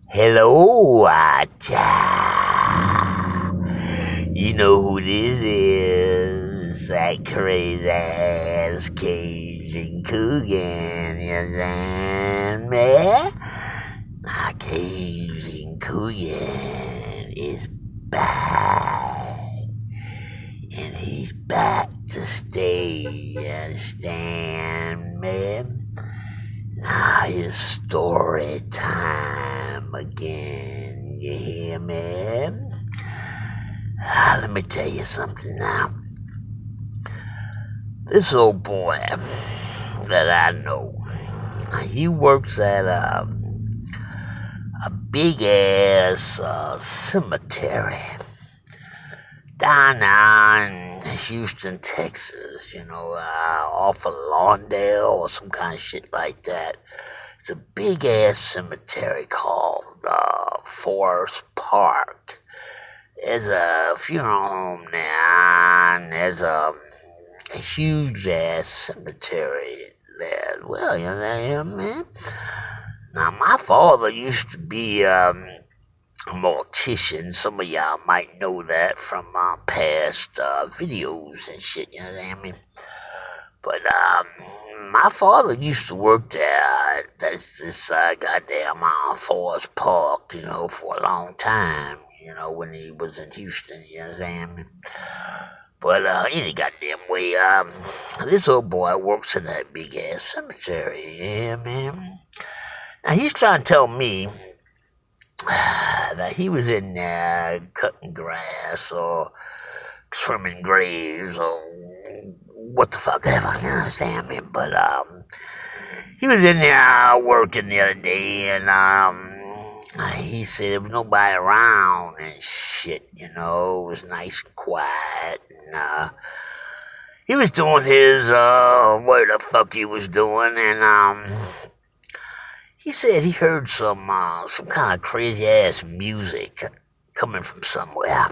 Hello, You know who this is? That crazy ass Cajun Coogan, you understand me? Now, Cajun Coogan is back, and he's back to stay, you understand me? Now it's story time again. You hear me? Let me tell you something now. This old boy that I know, he works at a big ass cemetery down in Houston, Texas. Off of Lawndale or some kind of shit like that. It's a big ass cemetery called Forest Park. There's a funeral home there, and there's a huge ass cemetery there. Well, you know, man. Now, my father used to be a mortician. Some of y'all might know that from past videos and shit, you know what I mean? But my father used to work there. That's this goddamn Forest Park, for a long time. When he was in Houston, you know what I'm saying? But any goddamn way, this old boy works in that big ass cemetery, yeah, man. Now he's trying to tell me that he was in there cutting grass or trimming graves or what the fuck ever, you understand me? But he was in there working the other day, and he said there was nobody around and shit, it was nice and quiet, and he was doing his what the fuck he was doing, and he said he heard some kind of crazy ass music coming from somewhere.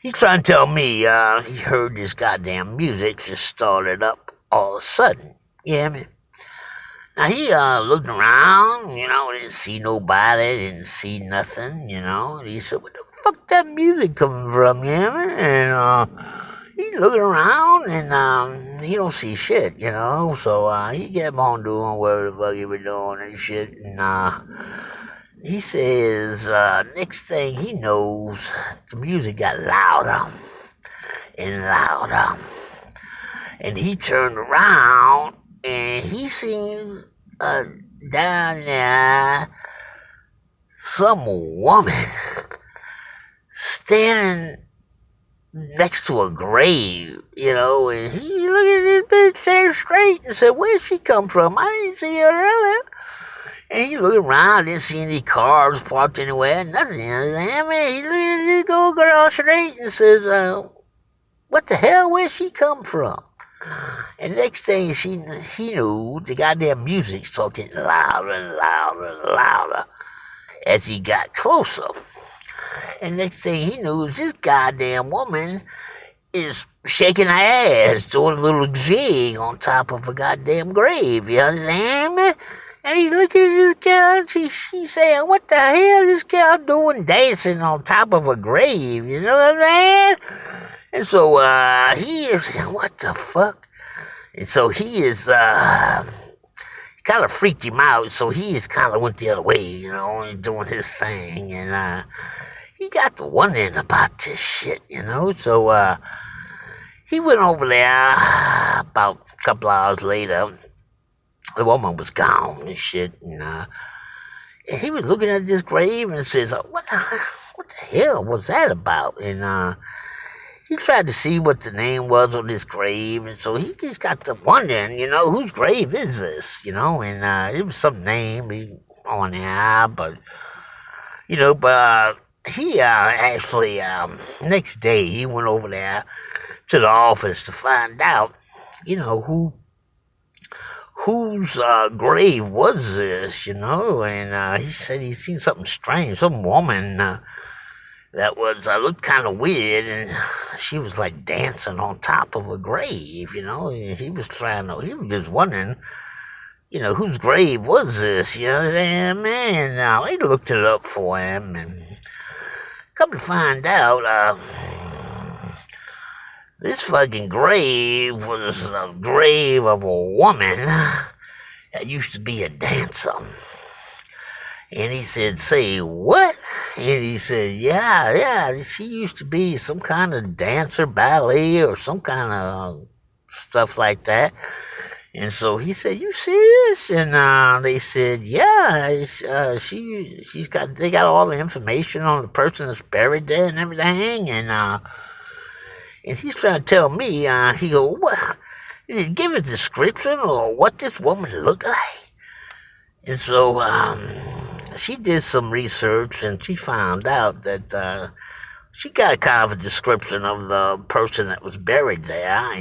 He trying to tell me he heard this goddamn music just started up all of a sudden. Yeah, man. Now he looked around, didn't see nobody, didn't see nothing, He said, "What the fuck that music coming from, yeah, man?" And he looking around and he don't see shit, So he kept on doing whatever the fuck he was doing and shit. And he says next thing he knows, the music got louder and louder. And he turned around and he seen down there some woman standing next to a grave, and he looked at this bitch staring straight and said, "Where'd she come from? I didn't see her earlier." And he looked around, didn't see any cars parked anywhere, nothing. I mean, he looked at this old girl straight and says, "What the hell? Where'd she come from?" And next thing he knew, the goddamn music started getting louder and louder and louder as he got closer. And next thing he knew, this goddamn woman is shaking her ass, doing a little jig on top of a goddamn grave. You understand me? And he looked at this girl, and she's saying, "What the hell is this girl doing dancing on top of a grave?" You know what I'm saying? And so he is, what the fuck? And so he is kind of freaked him out. So he is kind of went the other way, doing his thing. And he got to wondering about this shit, So he went over there about a couple hours later. The woman was gone and shit. And he was looking at this grave and says, what the hell was that about?" And he tried to see what the name was on this grave, and so he just got to wondering, whose grave is this, and it was some name on there, but he actually next day he went over there to the office to find out, whose grave was this, and he said he seen something strange, some woman that was looked kind of weird, and she was like dancing on top of a grave, and he was just wondering whose grave was this? You know what I'm saying, man? Now, they looked it up for him, and come to find out, this fucking grave was a grave of a woman that used to be a dancer. And he said, say what? And he said, yeah, she used to be some kind of dancer, ballet, or some kind of stuff like that. And so he said, you serious? And they said, yeah, they got all the information on the person that's buried there and everything. And he's trying to tell me, he go, what? Did he give a description or what this woman looked like? And so she did some research and she found out that she got kind of a description of the person that was buried there.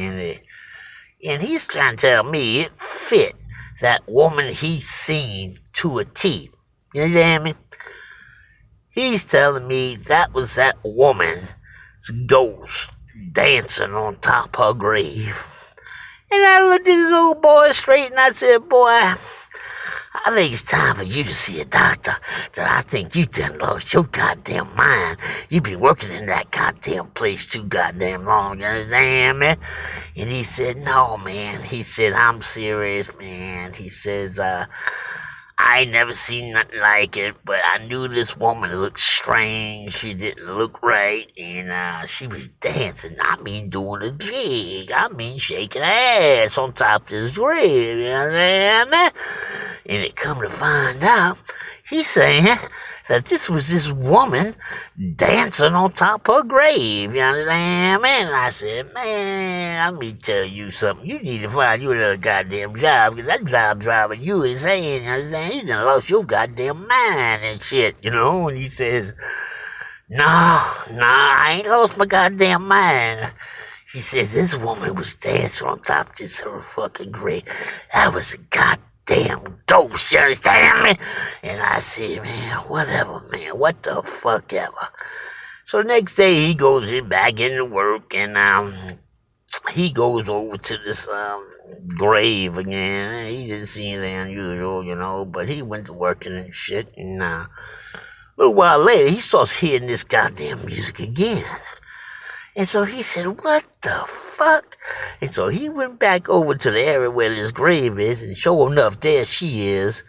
And he's trying to tell me it fit that woman he's seen to a T. You understand me? He's telling me that was that woman's ghost dancing on top of her grave. And I looked at this old boy straight and I said, boy, I think it's time for you to see a doctor. That I think you done lost your goddamn mind. You've been working in that goddamn place too goddamn long, you understand, man? And he said, no, man. He said, I'm serious, man. He says, I ain't never seen nothing like it, but I knew this woman looked strange. She didn't look right, and she was dancing. I mean, doing a jig. I mean, shaking her ass on top of this grave, you understand, man? And it come to find out, he's saying that this was this woman dancing on top of her grave, you understand, man? And I said, man, let me tell you something. You need to find you another goddamn job, because that job driving you insane, you understand? You done lost your goddamn mind and shit, And he says, no, I ain't lost my goddamn mind. He says, this woman was dancing on top of this her fucking grave. That was a goddamn ghost, you understand me? And I said, man, whatever, man, what the fuck ever. So the next day he goes back into work, and he goes over to this grave again. He didn't see anything unusual, but he went to working and shit. And a little while later, he starts hearing this goddamn music again. And so he said, what the fuck? And so he went back over to the area where this grave is, and sure enough, there she is,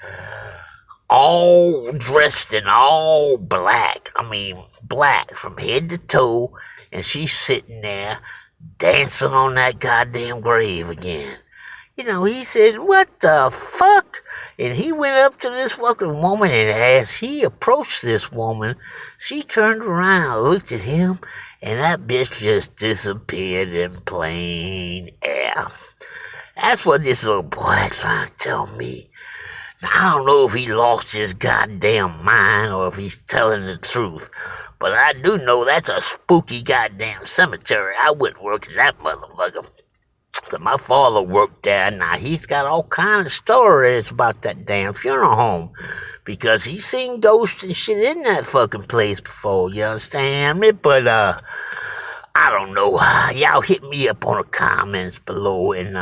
all dressed in all black. I mean, black from head to toe, and she's sitting there dancing on that goddamn grave again. He said, what the fuck? And he went up to this fucking woman, and as he approached this woman, she turned around, looked at him, and that bitch just disappeared in plain air. That's what this little boy trying to tell me. Now, I don't know if he lost his goddamn mind or if he's telling the truth, but I do know that's a spooky goddamn cemetery. I wouldn't work in that motherfucker. Cause my father worked there. Now he's got all kinds of stories about that damn funeral home, because he's seen ghosts and shit in that fucking place before. You understand me? But I don't know. Y'all hit me up on the comments below and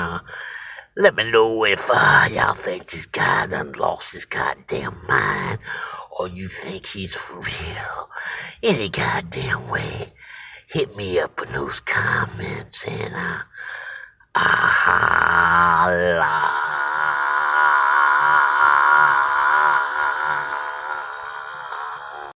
let me know if y'all think this guy done lost his goddamn mind, or you think he's for real. Any goddamn way, hit me up in those comments and holla.